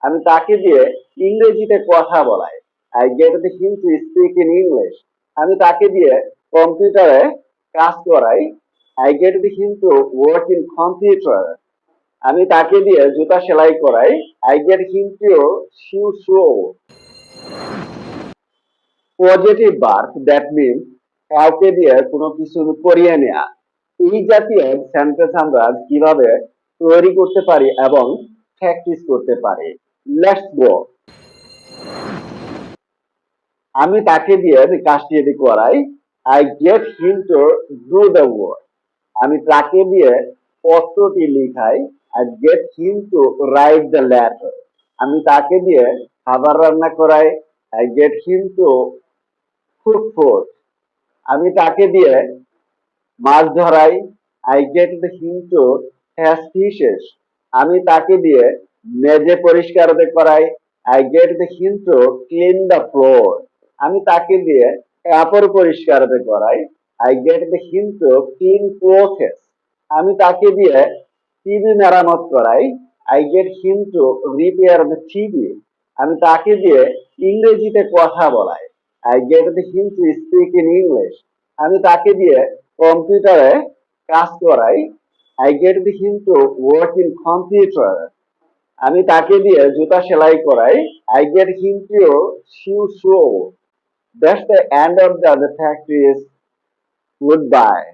আমি তাকে দিয়ে ইংরেজিতে কথা বলাই। I get him to speak in English. আমি তাকে দিয়ে কম্পিউটারে কাজ করাই। I get him to work in computer. আমি তাকে দিয়ে জুতা সেলাই করাই। I get him to sew shoes. Positive verb that means কাউকে দিয়ে কোনো কিছু করিয়ে নেয়া। এই জাতীয় সেন্টেন্স আমরা কিভাবে তৈরি করতে পারি এবং প্র্যাকটিস করতে পারি। Let's go. আমি তাকে দিয়ে কাজটি করাই। I get him to do the work. আমি তাকে দিয়ে পত্রটি লিখাই। I get him to write the letter. আমি তাকে দিয়ে খাবার রান্না করাই। I get him to cook food. আমি তাকে দিয়ে মাছ ধরাই। I get him to catch fishes. আমি তাকে দিয়ে মেঝে পরিষ্কার করাই। I get him to clean the floor. আমি তাকে দিয়ে কাপড় পরিষ্কার করাই। I get him to clean clothes. আমি তাকে দিয়ে টিভি মেরামত করাই। I get him to repair the TV. আমি তাকে দিয়ে ইংরেজিতে কথা বলাই। I get him to speak in English. আমি তাকে দিয়ে কম্পিউটারে কাজ করাই। I get him to work in computer. আমি তাকে দিয়ে জুতা সেলাই করাই। I get him to sew shoes. That's the end of the practice. Goodbye.